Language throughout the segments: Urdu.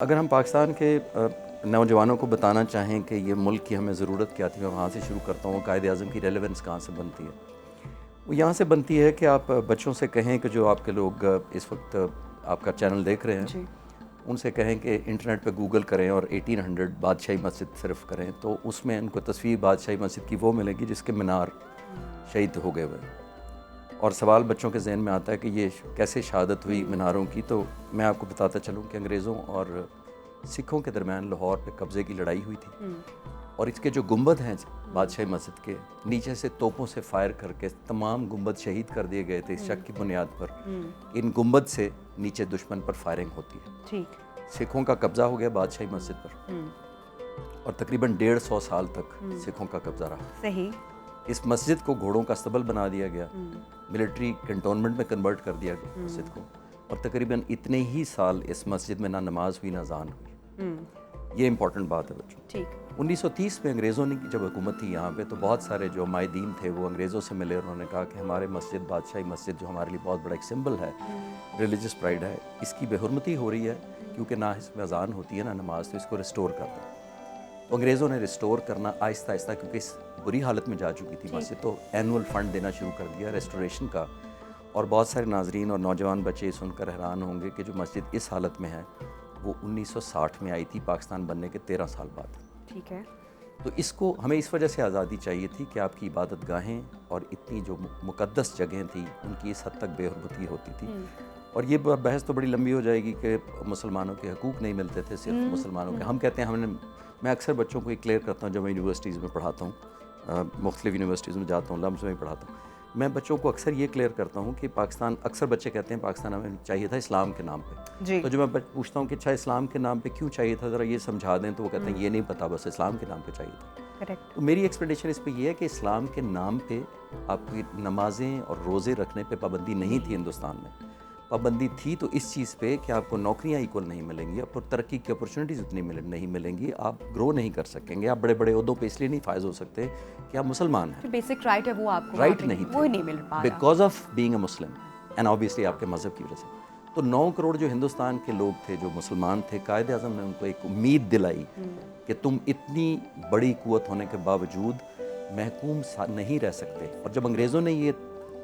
اگر ہم پاکستان کے نوجوانوں کو بتانا چاہیں کہ یہ ملک کی ہمیں ضرورت کیا تھی، میں وہاں سے شروع کرتا ہوں. قائد اعظم کی ریلیونس کہاں سے بنتی ہے؟ وہ یہاں سے بنتی ہے کہ آپ بچوں سے کہیں کہ جو آپ کے لوگ اس وقت آپ کا چینل دیکھ رہے ہیں جی. ان سے کہیں کہ انٹرنیٹ پہ گوگل کریں اور 1800 بادشاہی مسجد صرف کریں، تو اس میں ان کو تصویر بادشاہی مسجد کی وہ ملے گی جس کے مینار شہید ہو گئے ہوئے. اور سوال بچوں کے ذہن میں آتا ہے کہ یہ کیسے شہادت ہوئی میناروں کی. تو میں آپ کو بتاتا چلوں کہ انگریزوں اور سکھوں کے درمیان لاہور پہ قبضے کی لڑائی ہوئی تھی، اور اس کے جو گنبد ہیں بادشاہی مسجد کے نیچے سے توپوں سے فائر کر کے تمام گنبد شہید کر دیے گئے تھے اس شک کی بنیاد پر. ان گنبد سے نیچے دشمن پر فائرنگ ہوتی ہے. ٹھیک. سکھوں کا قبضہ ہو گیا بادشاہی مسجد پر، اور تقریباً 150 سال تک سکھوں کا قبضہ رہا. صحیح. اس مسجد کو گھوڑوں کا استبل بنا دیا گیا، ملٹری کنٹونمنٹ میں کنورٹ کر دیا گیا مسجد کو، اور تقریباً اتنے ہی سال اس مسجد میں نہ نماز ہوئی نہ اذان ہوئی. یہ امپورٹنٹ بات ہے بچوں. ٹھیک. 1930 میں انگریزوں نے جب حکومت تھی یہاں پہ، تو بہت سارے جو مائدین تھے وہ انگریزوں سے ملے اور انہوں نے کہا کہ ہمارے مسجد بادشاہی مسجد جو ہمارے لیے بہت بڑا ایک سمبل ہے، ریلیجس پرائڈ ہے، اس کی بے حرمتی ہو رہی ہے کیونکہ نہ اس میں اذان ہوتی ہے نہ نماز، تو اس کو ریسٹور کر دیں. تو انگریزوں نے ریسٹور کرنا آہستہ آہستہ، کیونکہ اس بری حالت میں جا چکی تھی مسجد، تو اینول فنڈ دینا شروع کر دیا ریسٹوریشن کا. اور بہت سارے ناظرین اور نوجوان بچے سن کر حیران ہوں گے کہ جو مسجد اس حالت میں ہے وہ 1960 میں آئی تھی، پاکستان بننے کے 13 سال بعد. ٹھیک ہے. تو اس کو ہمیں اس وجہ سے آزادی چاہیے تھی کہ آپ کی عبادت گاہیں اور اتنی جو مقدس جگہیں تھیں ان کی اس حد تک بے حرمتی ہوتی تھی. اور یہ بحث تو بڑی لمبی ہو جائے گی کہ مسلمانوں کے حقوق نہیں ملتے تھے صرف مسلمانوں کے. ہم کہتے ہیں میں اکثر بچوں کو یہ کلیئر کرتا ہوں جب میں یونیورسٹیز میں پڑھاتا ہوں، مختلف یونیورسٹیز میں جاتا ہوں، لمس میں پڑھاتا ہوں، میں بچوں کو اکثر یہ کلیئر کرتا ہوں کہ پاکستان، اکثر بچے کہتے ہیں پاکستان ہمیں چاہیے تھا اسلام کے نام پہ. جی. تو جو میں پوچھتا ہوں کہ اچھا اسلام کے نام پہ کیوں چاہیے تھا، ذرا یہ سمجھا دیں، تو وہ کہتے ہیں یہ نہیں پتہ، بس اسلام کے نام پہ چاہیے تھا. کریکٹ. تو میری ایکسپیکٹیشن اس پہ یہ ہے کہ اسلام کے نام پہ آپ کی نمازیں اور روزے رکھنے پہ پابندی نہیں تھی ہندوستان میں. پابندی تھی تو اس چیز پہ کہ آپ کو نوکریاں ایکول نہیں ملیں گی، آپ کو ترقی کی اپرچونیٹیز اتنی نہیں ملیں گی، آپ گرو نہیں کر سکیں گے، آپ بڑے بڑے عہدوں پہ اس لیے نہیں فائز ہو سکتے کہ آپ مسلمان ہیں. بیسک رائٹ ہے وہ آپ کو رائٹ نہیں وہ نہیں مل پا رہا because of being a Muslim and obviously آپ کے مذہب کی وجہ سے. تو 9 کروڑ جو ہندوستان کے لوگ تھے جو مسلمان تھے، قائد اعظم نے ان کو ایک امید دلائی کہ تم اتنی بڑی قوت ہونے کے باوجود محکوم نہیں رہ سکتے. اور جب انگریزوں نے یہ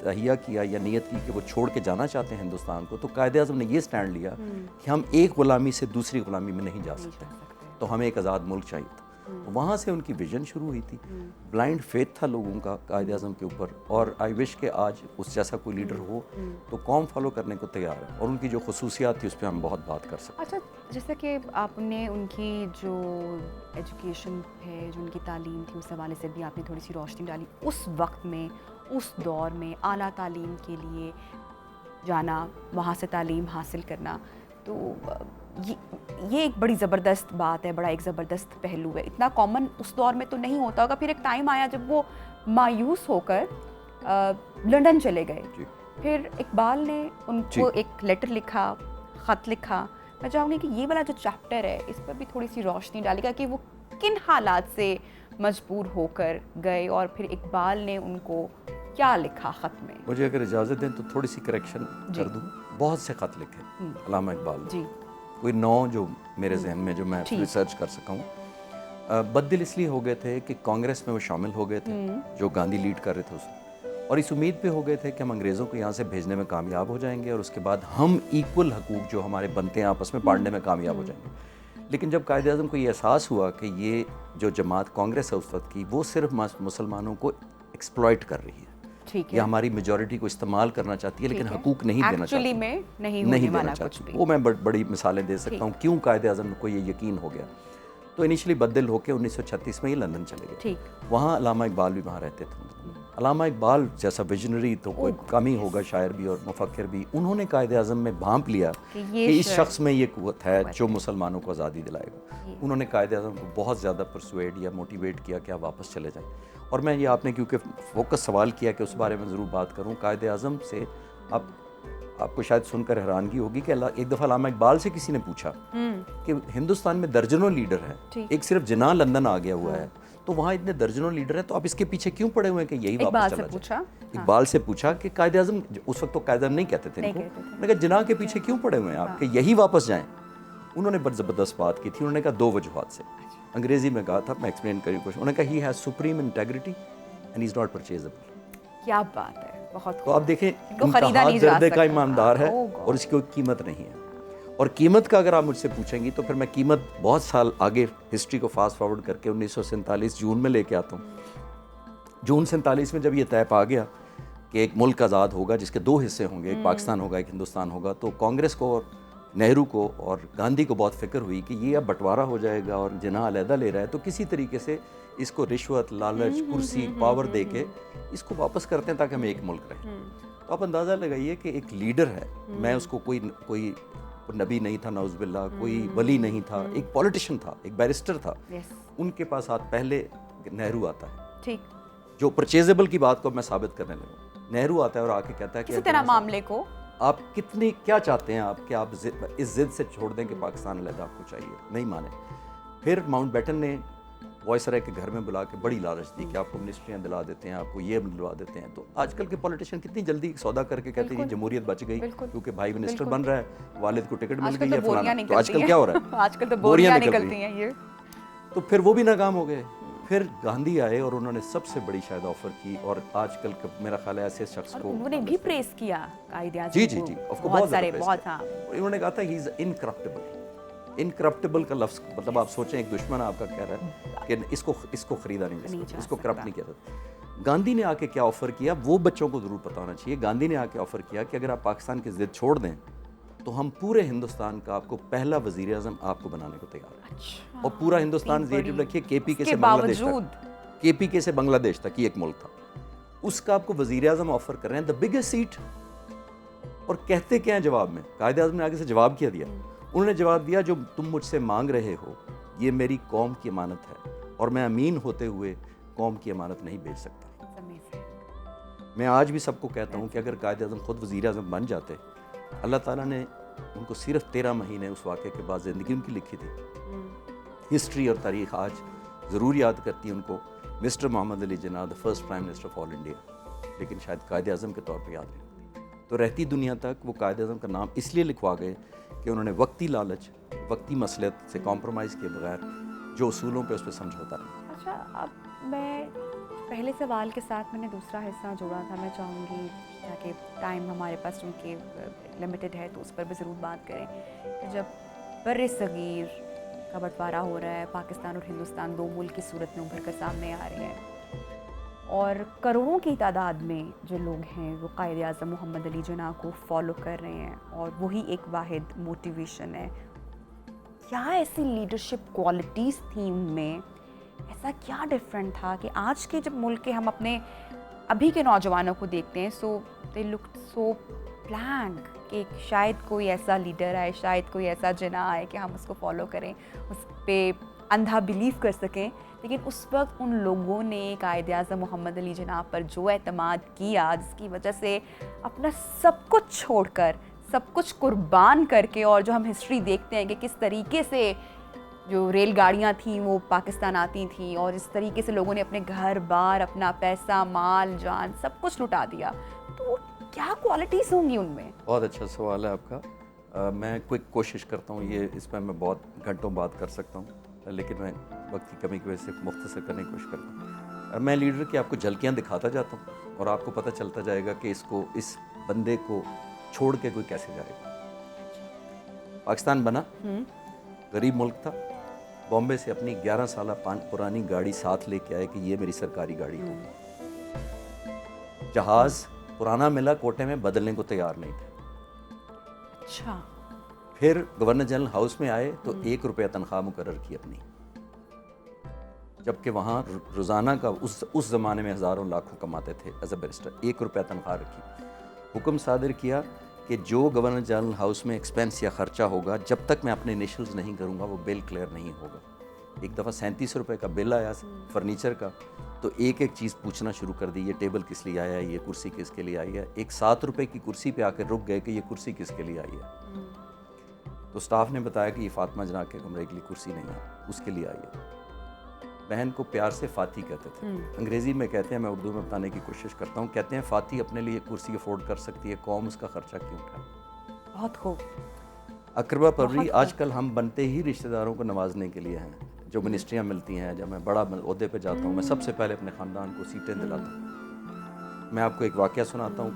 تہیہ کیا یا نیت کی کہ وہ چھوڑ کے جانا چاہتے ہیں ہندوستان کو، تو قائد اعظم نے یہ سٹینڈ لیا کہ ہم ایک غلامی سے دوسری غلامی میں نہیں جا سکتے، تو ہمیں ایک آزاد ملک چاہیے تھا. وہاں سے ان کی ویژن شروع ہوئی تھی. بلائنڈ فیتھ تھا لوگوں کا قائد اعظم کے اوپر، اور آئی وش کہ آج اس جیسا کوئی لیڈر ہو تو قوم فالو کرنے کو تیار ہے، اور ان کی جو خصوصیات تھی اس پہ ہم بہت بات کر سکتے ہیں. اچھا، جیسا کہ آپ نے ان کی جو ایجوکیشن ہے، جو ان کی تعلیم تھی، اس حوالے سے بھی آپ نے تھوڑی سی روشنی ڈالی. اس وقت میں، اس دور میں اعلیٰ تعلیم کے لیے جانا، وہاں سے تعلیم حاصل کرنا، تو یہ ایک بڑی زبردست بات ہے، بڑا ایک زبردست پہلو ہے. اتنا کامن اس دور میں تو نہیں ہوتا ہوگا. پھر ایک ٹائم آیا جب وہ مایوس ہو کر لنڈن چلے گئے. پھر اقبال نے ان کو ایک لیٹر لکھا، خط لکھا. میں چاہوں گی کہ یہ والا جو چیپٹر ہے اس پر بھی تھوڑی سی روشنی ڈالے گا کہ وہ کن حالات سے مجبور ہو کر گئے، اور پھر اقبال نے ان کو کیا لکھا خط میں. مجھے اگر اجازت دیں تو تھوڑی سی کریکشن کر دوں. بہت سے خط لکھے علامہ اقبال نے، کوئی 9 جو میرے ذہن میں جو میں ریسرچ کر سکا ہوں. بد دل اس لیے ہو گئے تھے کہ کانگریس میں وہ شامل ہو گئے تھے جو گاندھی لیڈ کر رہے تھے اس، اور اس امید پہ ہو گئے تھے کہ ہم انگریزوں کو یہاں سے بھیجنے میں کامیاب ہو جائیں گے، اور اس کے بعد ہم ایکول حقوق جو ہمارے بنتے ہیں آپس میں بانٹنے میں کامیاب ہو جائیں گے. لیکن جب قائد اعظم کو یہ احساس ہوا کہ یہ جو جماعت کانگریس ہے اس وقت کی، وہ صرف مسلمانوں کو ایکسپلائٹ کر رہی ہے، یہ ہماری میجورٹی کو استعمال کرنا چاہتی ہے لیکن حقوق نہیں دینا چاہتی، نہیں دینا چاہتی. وہ میں بڑی مثالیں دے سکتا ہوں کیوں قائد اعظم کو یہ یقین ہو گیا. تو انیشلی بدل ہو کے 1936 میں یہ لندن چلے گئے. وہاں علامہ اقبال بھی وہاں رہتے تھے. علامہ اقبال جیسا ویژنری تو کوئی کم ہی ہوگا، شاعر بھی اور مفکر بھی. انہوں نے قائد اعظم میں بھانپ لیا کہ اس شخص میں یہ قوت ہے جو مسلمانوں کو آزادی دلائے گا. انہوں نے قائد اعظم کو بہت زیادہ پرسویڈ یا موٹیویٹ کیا کہ آپ واپس چلے جائیں. اور میں یہ آپ نے کیونکہ فوکس سوال کیا کہ اس بارے میں ضرور بات کروں. قائد اعظم سے آپ کو شاید سن کر حیرانگی ہوگی کہ ایک دفعہ علامہ اقبال سے کسی نے پوچھا کہ ہندوستان میں درجنوں لیڈر ہیں، ایک صرف جناح لندن آ گیا ہوا ہے، تو وہاں اتنے درجنوں لیڈر ہیں، تو آپ اس کے پیچھے کیوں پڑے ہوئے ہیں کہ یہی واپس چلا جائے. اقبال سے پوچھا کہ قائد اعظم، اس وقت تو قائد اعظم نہیں کہتے تھے ان کو، میں نے کہا جناح کے پیچھے کیوں پڑے ہوئے ہیں آپ کہ یہی واپس جائیں. انہوں نے بڑی زبردست بات کی تھی. انہوں نے کہا 2 وجوہات سے, انگریزی میں کہا تھا, میں ایکسپلین کرنے کی کوشش. انہوں نے کہا he has supreme integrity and he is not purchasable. کیا بات ہے, بہت. تو آپ دیکھیں خریدا نہیں جا دردے سکتا, کا ایماندار ہے اور اس کی کوئی قیمت نہیں ہے. اور قیمت کا اگر آپ مجھ سے پوچھیں گی تو پھر میں قیمت بہت سال آگے ہسٹری کو فاسٹ فارورڈ کر کے 1947 جون میں لے کے آتا ہوں. جون 47 میں جب یہ طے پا گیا کہ ایک ملک آزاد ہوگا جس کے 2 حصے ہوں گے, ایک پاکستان ہوگا, ایک ہندوستان ہوگا, تو کانگریس کو اور نہرو کو اور گاندھی کو بہت فکر ہوئی کہ یہ اب بٹوارا ہو جائے گا اور جناح علیحدہ لے رہا ہے, تو کسی طریقے سے اس کو رشوت, لالچ, کرسی, پاور دے کے اس کو واپس کرتے ہیں تاکہ ہم ایک ملک رہیں. تو آپ اندازہ لگائیے کہ ایک لیڈر ہے, میں اس کو کوئی نبی نہیں تھا نعوذ باللہ, کوئی ولی نہیں تھا, ایک پولیٹیشین تھا, ایک بیرسٹر تھا. ان کے پاس پہلے نہرو آتا ہے, ٹھیک, جو پرچیزبل کی بات کو میں ثابت کرنے لگا. نہرو آتا ہے اور آ کے کہتا ہے کہ کسی طرح معاملے کو آپ کیا چاہتے ہیں آپ کہ آپ اس ضد سے چھوڑ دیں کہ پاکستان علیحدہ آپ کو چاہیے, نہیں مانے. پھر ماؤنٹ بیٹن نے وائسرائے کے گھر میں بلا کے بڑی لالچ دی کہ آپ کو منسٹریاں دلا دیتے ہیں, آپ کو یہ دلوا دیتے ہیں. تو آج کل کے پولیٹیشین کتنی جلدی سودا کر کے کہتے ہیں جمہوریت بچ گئی کیونکہ بھائی منسٹر بن رہا ہے, والد کو ٹکٹ مل گئی ہے, فلانا. تو آج کل کیا ہو رہا ہے, آج کل تو بوریاں نکلتی ہیں یہ. تو پھر وہ بھی ناکام ہو گئے. پھر گاندھی آئے اور انہوں نے سب سے بڑی شاید آفر کی, اور آج کل میرا خیال ہے ایسے شخص کو انہوں نے بھی پریس کیا قائد اعظم جی جی جی اس کو بہت سارے, بہت. ہاں, انہوں نے کہا تھا ہی از انکرپٹیبل. انکرپٹیبل کا لفظ مطلب آپ سوچیں ایک دشمن آپ کا کہہ رہا ہے کہ اس کو خریدا نہیں جا سکتا, اس کو کرپٹ نہیں کیا جاتا. گاندھی نے آ کے کیا آفر کیا, وہ بچوں کو ضرور پتہ ہونا چاہیے. گاندھی نے آ کے آفر کیا کہ اگر آپ پاکستان کی ضد چھوڑ دیں تو ہم پورے ہندوستان کا آپ کو پہلا وزیر اعظم آپ کو بنانے کو تیار ہیں. اور پورا ہندوستان ذہن رکھیے کے پی کے سے بنگلہ دیش تک, کے پی کے سے بنگلہ دیش تک یہ ایک ملک تھا, اس کا آپ کو وزیر اعظم آفر کر رہے ہیں, دا بگیسٹ سیٹ. اور کہتے کیا ہیں جواب میں, قائد اعظم نے آگے سے جواب کیا دیا. انہوں نے جواب دیا جو تم مجھ سے مانگ رہے ہو یہ میری قوم کی امانت ہے, اور میں امین ہوتے ہوئے قوم کی امانت نہیں بیچ سکتا. میں آج بھی سب کو کہتا ہوں کہ اگر قائد اعظم خود وزیر اعظم بن جاتے, اللہ تعالیٰ نے ان کو صرف 13 مہینے اس واقعے کے بعد زندگی ان کی لکھی تھی. ہسٹری اور تاریخ آج ضرور یاد کرتی ہے ان کو, mister Muhammad Ali Jinnah, the first prime minister of all India, لیکن شاید قائد اعظم کے طور پہ یاد نہیں ہوتی. تو رہتی دنیا تک وہ قائد اعظم کا نام اس لیے لکھوا گئے کہ انہوں نے وقتی لالچ, وقتی مصلحت سے کمپرومائز کیے بغیر جو اصولوں پہ اس پہ سمجھوتا نہیں. اچھا, اب میں پہلے سوال کے ساتھ میں نے دوسرا حصہ جوڑا تھا, میں چاہوں گی تاکہ ٹائم ہمارے پاس چونکہ لمیٹڈ ہے تو اس پر بھی ضرور بات کریں کہ جب بر صغیر کا بٹوارا ہو رہا ہے, پاکستان اور ہندوستان 2 ملک کی صورت میں ابھر کر سامنے آ رہے ہیں, اور کروڑوں کی تعداد میں جو لوگ ہیں وہ قائد اعظم محمد علی جناح کو فالو کر رہے ہیں, اور وہی ایک واحد موٹیویشن ہے. کیا ایسی لیڈرشپ کوالٹیز تھیں ان میں, ایسا کیا ڈفرینٹ تھا کہ آج کے جب ملک کے ہم اپنے ابھی کے نوجوانوں کو دیکھتے ہیں سو دے لک سو بلینک کہ شاید کوئی ایسا لیڈر آئے, شاید کوئی ایسا جناح آئے کہ ہم اس کو فالو کریں, اس پہ اندھا بلیو کر سکیں. لیکن اس وقت ان لوگوں نے قائد اعظم محمد علی جناح پر جو اعتماد کیا, جس کی وجہ سے اپنا سب کچھ چھوڑ کر, سب کچھ قربان کر کے, اور جو ہم ہسٹری دیکھتے ہیں کہ کس طریقے سے جو ریل گاڑیاں تھیں وہ پاکستان آتی تھیں, اور اس طریقے سے لوگوں نے اپنے گھر بار, اپنا پیسہ, مال, جان سب کچھ لٹا دیا, تو کیا کوالٹیز ہوں گی ان میں؟ بہت اچھا سوال ہے آپ کا. میں کوئی کوشش کرتا ہوں, یہ اس میں بہت گھنٹوں بات کر سکتا ہوں, لیکن میں وقت کی کمی کی وجہ سے مختصر کرنے کی کوشش کرتا ہوں. میں لیڈر کی آپ کو جھلکیاں دکھاتا جاتا ہوں اور آپ کو پتہ چلتا جائے گا کہ اس بندے کو چھوڑ کے کوئی کیسے جائے گا. پاکستان بنا, غریب ملک تھا, بامبے سے اپنی 11 سالہ پرانی گاڑی ساتھ لے کے آئے کہ یہ میری سرکاری گاڑی ہے. جہاز پرانا ملا, کوٹے میں بدلنے کو تیار نہیں تھے. اچھا, پھر گورنر جنرل ہاؤس میں آئے تو 1 روپیہ تنخواہ مقرر کی اپنی, جبکہ وہاں روزانہ کا اس زمانے میں ہزاروں لاکھوں کماتے تھے ایز اے بیرسٹر. 1 روپیہ تنخواہ رکھی. حکم صادر کیا کہ جو گورنر جنرل ہاؤس میں ایکسپینس یا خرچہ ہوگا, جب تک میں اپنے انیشلز نہیں کروں گا وہ بل کلیئر نہیں ہوگا. ایک دفعہ 37 روپے کا بل آیا فرنیچر کا, تو ایک چیز پوچھنا شروع کر دی, یہ ٹیبل کس لیے آیا ہے, یہ کرسی کس کے لیے آئی ہے. ایک 7 روپے کی کرسی پہ آ کے رک گئے کہ یہ کرسی کس کے لیے آئی ہے. تو سٹاف نے بتایا کہ یہ فاطمہ جناح کے کمرے کے لیے کرسی نہیں ہے, اس کے لیے آئی ہے. بہن کو پیار سے فاطی کہتے تھے, انگریزی میں کہتے ہیں, میں اردو میں بتانے کی کوشش کرتا ہوں, کہتے ہیں فاطی اپنے لیے کرسی افورڈ کر سکتی ہے, قوم اس کا خرچہ کیوں اٹھائے. بہت خوب. اقربا پروری آج کل ہم بنتے ہی رشتہ داروں کو نوازنے کے لیے ہیں. جو منسٹریاں ملتی ہیں, جب میں بڑا عہدے پہ جاتا ہوں, میں سب سے پہلے اپنے خاندان کو سیٹیں دلاتا ہوں. میں آپ کو ایک واقعہ سناتا ہوں.